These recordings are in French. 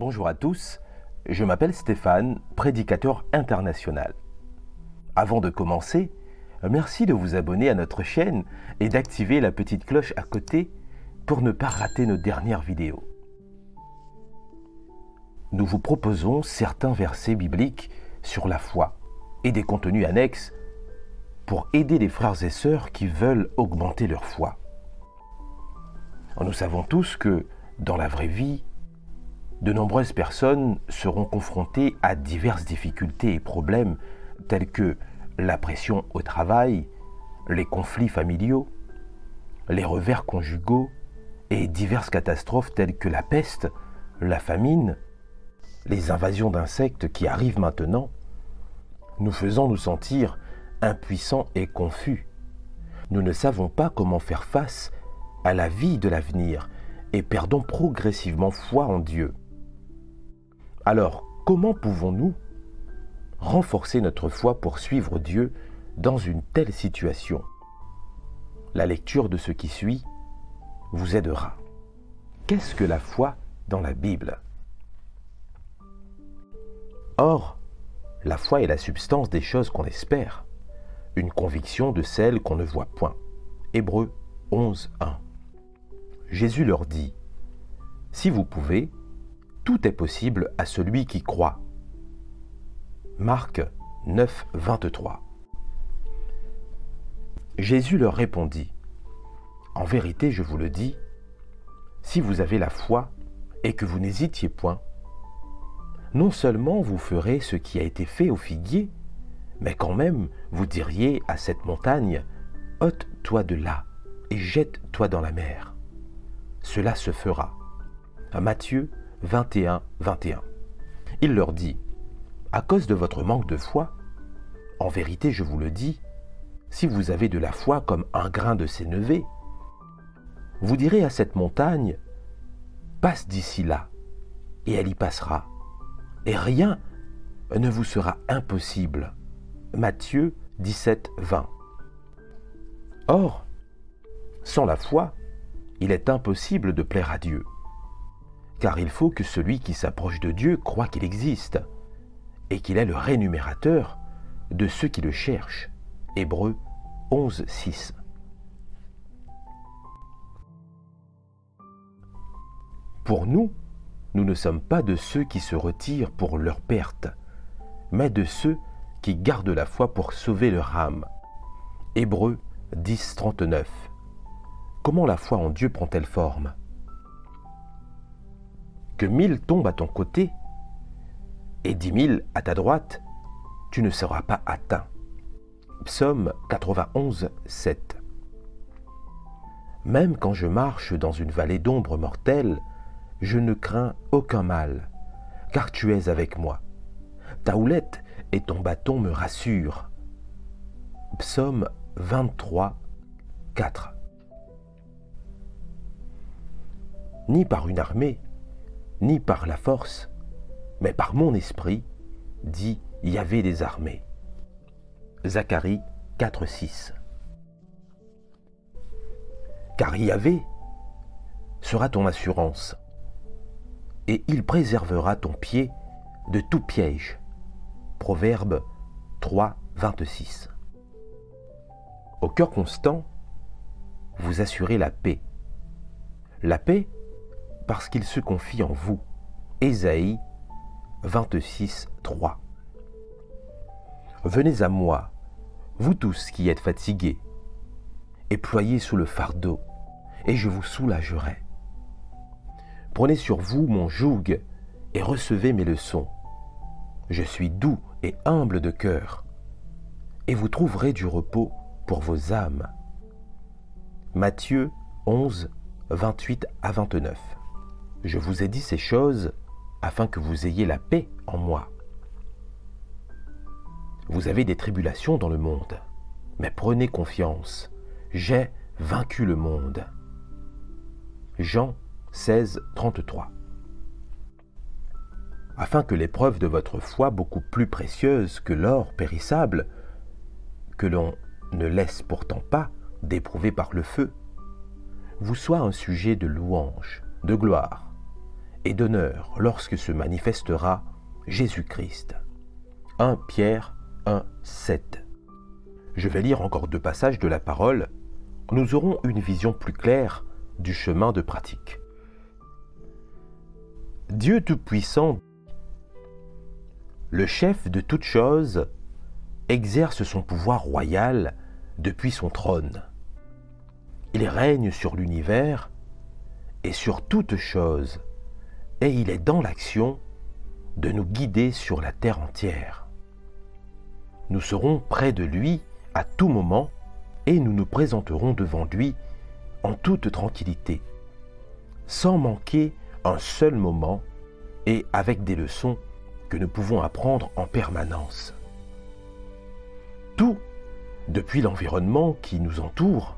Bonjour à tous, je m'appelle Stéphane, prédicateur international. Avant de commencer, merci de vous abonner à notre chaîne et d'activer la petite cloche à côté pour ne pas rater nos dernières vidéos. Nous vous proposons certains versets bibliques sur la foi et des contenus annexes pour aider les frères et sœurs qui veulent augmenter leur foi. Nous savons tous que, dans la vraie vie, de nombreuses personnes seront confrontées à diverses difficultés et problèmes tels que la pression au travail, les conflits familiaux, les revers conjugaux et diverses catastrophes telles que la peste, la famine, les invasions d'insectes qui arrivent maintenant, nous faisant nous sentir impuissants et confus. Nous ne savons pas comment faire face à la vie de l'avenir et perdons progressivement foi en Dieu. Alors, comment pouvons-nous renforcer notre foi pour suivre Dieu dans une telle situation? La lecture de ce qui suit vous aidera. Qu'est-ce que la foi dans la Bible? Or, la foi est la substance des choses qu'on espère, une conviction de celles qu'on ne voit point. Hébreux 11, 1. Jésus leur dit: « Si vous pouvez, tout est possible à celui qui croit. » Marc 9, 23. Jésus leur répondit: « En vérité, je vous le dis, si vous avez la foi et que vous n'hésitiez point, non seulement vous ferez ce qui a été fait au figuier, mais quand même vous diriez à cette montagne, « ôte-toi de là et jette-toi dans la mer. » Cela se fera. À Matthieu 21, 21. Il leur dit: « À cause de votre manque de foi, en vérité je vous le dis, si vous avez de la foi comme un grain de sénévé, vous direz à cette montagne, « Passe d'ici là, et elle y passera. » Et rien ne vous sera impossible. Matthieu 17, 20. Or, sans la foi, il est impossible de plaire à Dieu. Car il faut que celui qui s'approche de Dieu croie qu'il existe et qu'il est le rémunérateur de ceux qui le cherchent. Hébreux 11, 6. Pour nous, nous ne sommes pas de ceux qui se retirent pour leur perte, mais de ceux qui gardent la foi pour sauver leur âme. Hébreux 10, 39. Comment la foi en Dieu prend-elle forme? Que 1000 tombent à ton côté et 10 000 à ta droite, tu ne seras pas atteint. Psaume 91, 7. Même quand je marche dans une vallée d'ombre mortelle, je ne crains aucun mal, car tu es avec moi. Ta houlette et ton bâton me rassurent. Psaume 23, 4. Ni par une armée, ni par la force, mais par mon esprit, dit Yahvé des armées. Zacharie 4, 6. Car Yahvé sera ton assurance, et il préservera ton pied de tout piège. Proverbe 3, 26. Au cœur constant, vous assurez la paix. La paix parce qu'il se confie en vous. Ésaïe 26, 3. Venez à moi, vous tous qui êtes fatigués, et ployés sous le fardeau, et je vous soulagerai. Prenez sur vous mon joug et recevez mes leçons. Je suis doux et humble de cœur, et vous trouverez du repos pour vos âmes. Matthieu 11, 28 à 29. Je vous ai dit ces choses afin que vous ayez la paix en moi. Vous avez des tribulations dans le monde, mais prenez confiance, j'ai vaincu le monde. Jean 16, 33. Afin que l'épreuve de votre foi, beaucoup plus précieuse que l'or périssable, que l'on ne laisse pourtant pas d'éprouver par le feu, vous soit un sujet de louange, de gloire et d'honneur lorsque se manifestera Jésus-Christ. 1 Pierre 1, 7. Je vais lire encore 2 passages de la parole. Nous aurons une vision plus claire du chemin de pratique. Dieu Tout-Puissant, le chef de toutes choses, exerce son pouvoir royal depuis son trône. Il règne sur l'univers et sur toutes choses, et il est dans l'action de nous guider sur la terre entière. Nous serons près de lui à tout moment et nous nous présenterons devant lui en toute tranquillité, sans manquer un seul moment et avec des leçons que nous pouvons apprendre en permanence. Tout, depuis l'environnement qui nous entoure,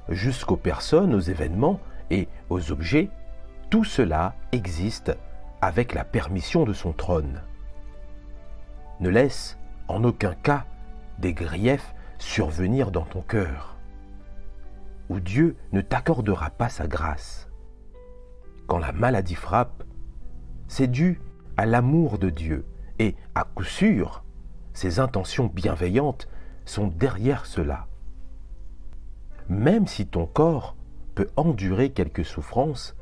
jusqu'aux personnes, aux événements et aux objets, tout cela existe avec la permission de son trône. Ne laisse en aucun cas des griefs survenir dans ton cœur, où Dieu ne t'accordera pas sa grâce. Quand la maladie frappe, c'est dû à l'amour de Dieu et à coup sûr, ses intentions bienveillantes sont derrière cela. Même si ton corps peut endurer quelques souffrances,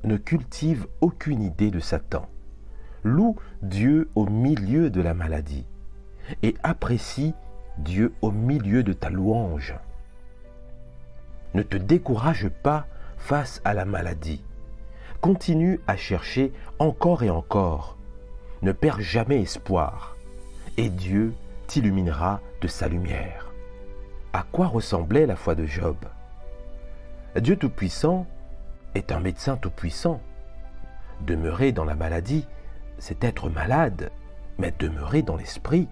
ne cultive aucune idée de Satan. Loue Dieu au milieu de la maladie et apprécie Dieu au milieu de ta louange. Ne te décourage pas face à la maladie. Continue à chercher encore et encore. Ne perds jamais espoir et Dieu t'illuminera de sa lumière. À quoi ressemblait la foi de Job? Dieu Tout-Puissant est un médecin tout-puissant. Demeurer dans la maladie, c'est être malade, mais demeurer dans l'esprit,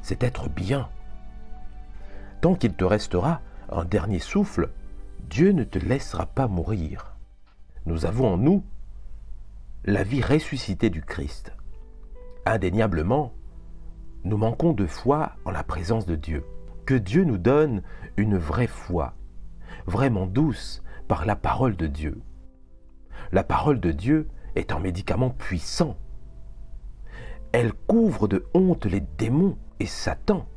c'est être bien. Tant qu'il te restera un dernier souffle, Dieu ne te laissera pas mourir. Nous avons en nous la vie ressuscitée du Christ. Indéniablement, nous manquons de foi en la présence de Dieu. Que Dieu nous donne une vraie foi, vraiment douce par la parole de Dieu. La parole de Dieu est un médicament puissant. Elle couvre de honte les démons et Satan.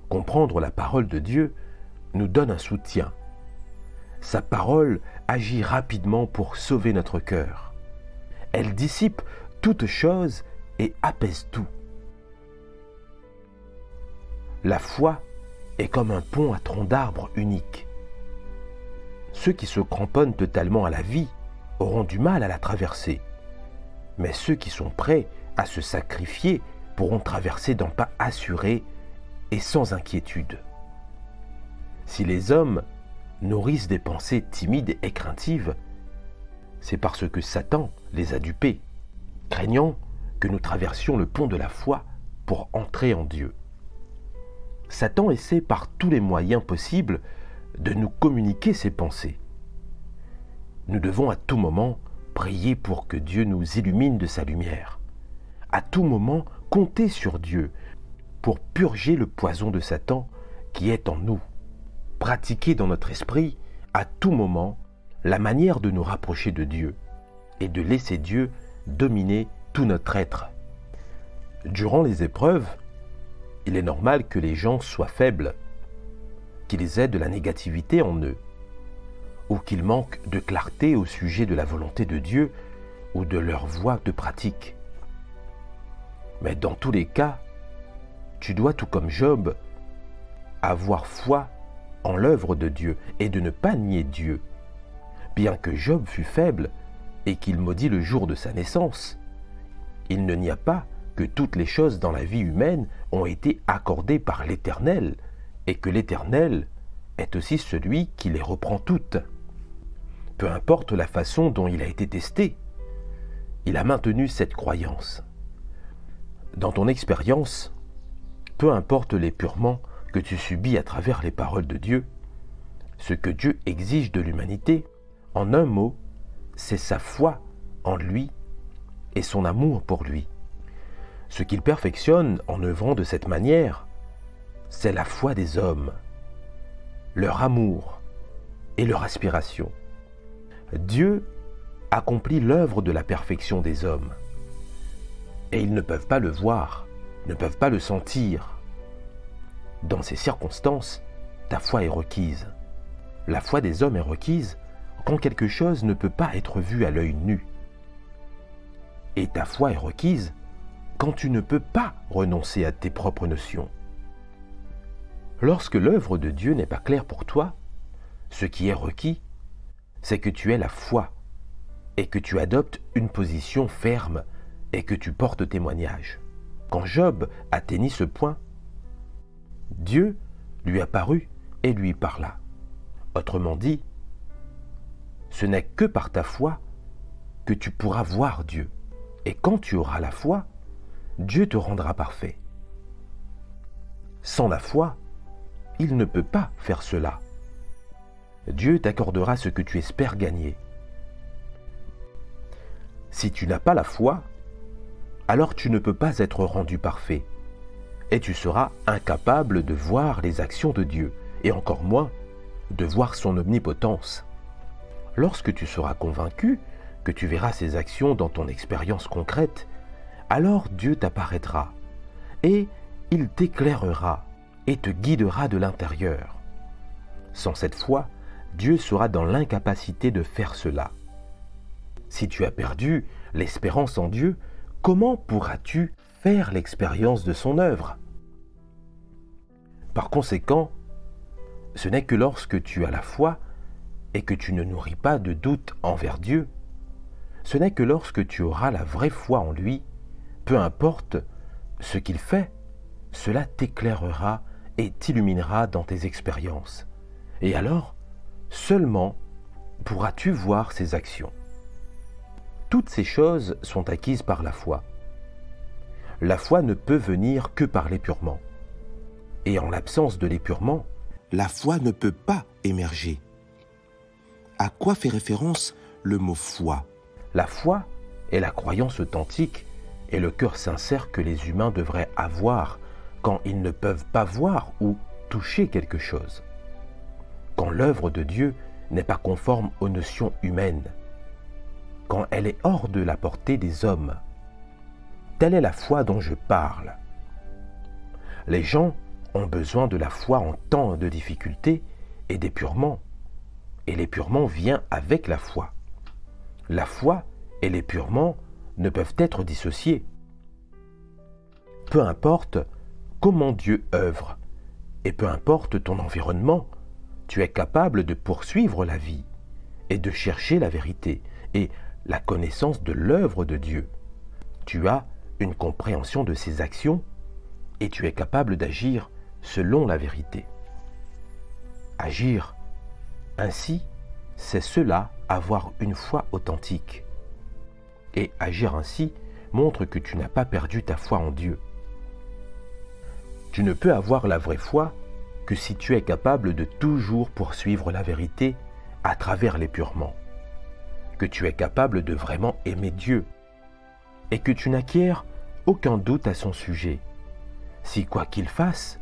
Comprendre la parole de Dieu nous donne un soutien. Sa parole agit rapidement pour sauver notre cœur. Elle dissipe toute chose et apaise tout. La foi est comme un pont à tronc d'arbre unique. Ceux qui se cramponnent totalement à la vie auront du mal à la traverser. Mais ceux qui sont prêts à se sacrifier pourront traverser d'un pas assuré et sans inquiétude. Si les hommes nourrissent des pensées timides et craintives, c'est parce que Satan les a dupés, craignant que nous traversions le pont de la foi pour entrer en Dieu. Satan essaie par tous les moyens possibles de nous communiquer ses pensées. Nous devons à tout moment prier pour que Dieu nous illumine de sa lumière. À tout moment, compter sur Dieu pour purger le poison de Satan qui est en nous. Pratiquer dans notre esprit, à tout moment, la manière de nous rapprocher de Dieu et de laisser Dieu dominer tout notre être. Durant les épreuves, il est normal que les gens soient faibles, qu'ils aient de la négativité en eux, ou qu'ils manquent de clarté au sujet de la volonté de Dieu ou de leur voie de pratique. Mais dans tous les cas, tu dois, tout comme Job, avoir foi en l'œuvre de Dieu et de ne pas nier Dieu. Bien que Job fût faible et qu'il maudit le jour de sa naissance, il ne nia pas que toutes les choses dans la vie humaine ont été accordées par l'Éternel et que l'Éternel est aussi celui qui les reprend toutes. Peu importe la façon dont il a été testé, il a maintenu cette croyance. Dans ton expérience, peu importe l'épurement que tu subis à travers les paroles de Dieu, ce que Dieu exige de l'humanité, en un mot, c'est sa foi en lui et son amour pour lui. Ce qu'il perfectionne en œuvrant de cette manière, c'est la foi des hommes, leur amour et leur aspiration. Dieu accomplit l'œuvre de la perfection des hommes. Et ils ne peuvent pas le voir, ne peuvent pas le sentir. Dans ces circonstances, ta foi est requise. La foi des hommes est requise quand quelque chose ne peut pas être vu à l'œil nu. Et ta foi est requise quand tu ne peux pas renoncer à tes propres notions. Lorsque l'œuvre de Dieu n'est pas claire pour toi, ce qui est requis, c'est que tu aies la foi et que tu adoptes une position ferme et que tu portes témoignage. Quand Job atteignit ce point, Dieu lui apparut et lui parla. Autrement dit, ce n'est que par ta foi que tu pourras voir Dieu. Et quand tu auras la foi, Dieu te rendra parfait. Sans la foi, il ne peut pas faire cela. Dieu t'accordera ce que tu espères gagner. Si tu n'as pas la foi, alors tu ne peux pas être rendu parfait, et tu seras incapable de voir les actions de Dieu, et encore moins de voir son omnipotence. Lorsque tu seras convaincu que tu verras ses actions dans ton expérience concrète, alors Dieu t'apparaîtra, et il t'éclairera et te guidera de l'intérieur. Sans cette foi, Dieu sera dans l'incapacité de faire cela. Si tu as perdu l'espérance en Dieu, comment pourras-tu faire l'expérience de son œuvre? Par conséquent, ce n'est que lorsque tu as la foi et que tu ne nourris pas de doute envers Dieu, ce n'est que lorsque tu auras la vraie foi en lui, peu importe ce qu'il fait, cela t'éclairera et t'illuminera dans tes expériences. Et alors, seulement pourras-tu voir ses actions. Toutes ces choses sont acquises par la foi. La foi ne peut venir que par l'épurement. Et en l'absence de l'épurement, la foi ne peut pas émerger. À quoi fait référence le mot foi? La foi est la croyance authentique et le cœur sincère que les humains devraient avoir quand ils ne peuvent pas voir ou toucher quelque chose. Quand l'œuvre de Dieu n'est pas conforme aux notions humaines, quand elle est hors de la portée des hommes. Telle est la foi dont je parle. Les gens ont besoin de la foi en temps de difficulté et d'épurement. Et l'épurement vient avec la foi. La foi et l'épurement ne peuvent être dissociés. Peu importe comment Dieu œuvre, et peu importe ton environnement, tu es capable de poursuivre la vie et de chercher la vérité et la connaissance de l'œuvre de Dieu. Tu as une compréhension de ses actions et tu es capable d'agir selon la vérité. Agir ainsi, c'est cela, avoir une foi authentique. Et agir ainsi montre que tu n'as pas perdu ta foi en Dieu. Tu ne peux avoir la vraie foi que si tu es capable de toujours poursuivre la vérité à travers l'épurement, que tu es capable de vraiment aimer Dieu et que tu n'acquiers aucun doute à son sujet. Si quoi qu'il fasse,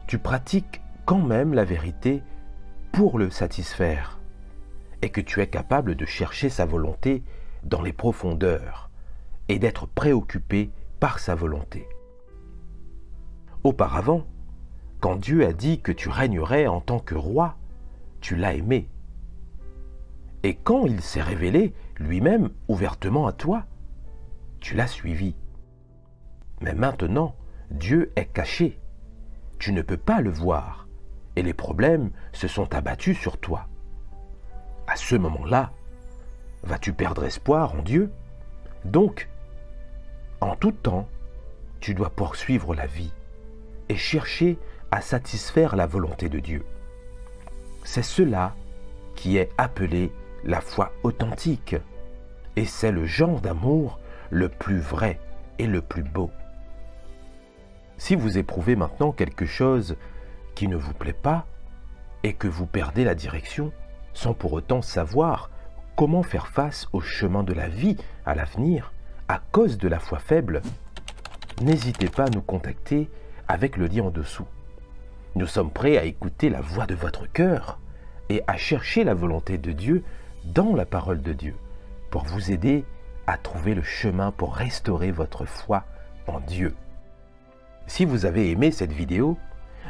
tu pratiques quand même la vérité pour le satisfaire et que tu es capable de chercher sa volonté dans les profondeurs et d'être préoccupé par sa volonté. Auparavant, quand Dieu a dit que tu régnerais en tant que roi, tu l'as aimé. Et quand il s'est révélé lui-même ouvertement à toi, tu l'as suivi. Mais maintenant, Dieu est caché. Tu ne peux pas le voir et les problèmes se sont abattus sur toi. À ce moment-là, vas-tu perdre espoir en Dieu? Donc, en tout temps, tu dois poursuivre la vie et chercher à satisfaire la volonté de Dieu. C'est cela qui est appelé la foi authentique, et c'est le genre d'amour le plus vrai et le plus beau. Si vous éprouvez maintenant quelque chose qui ne vous plaît pas et que vous perdez la direction, sans pour autant savoir comment faire face au chemin de la vie à l'avenir à cause de la foi faible, n'hésitez pas à nous contacter avec le lien en dessous. Nous sommes prêts à écouter la voix de votre cœur et à chercher la volonté de Dieu dans la parole de Dieu. pour vous aider à trouver le chemin pour restaurer votre foi en Dieu. Si vous avez aimé cette vidéo,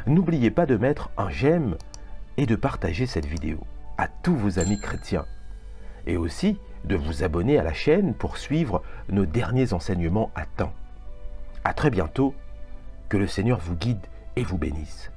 n'oubliez pas de mettre un j'aime et de partager cette vidéo à tous vos amis chrétiens. Et aussi de vous abonner à la chaîne pour suivre nos derniers enseignements à temps. À très bientôt, que le Seigneur vous guide et vous bénisse.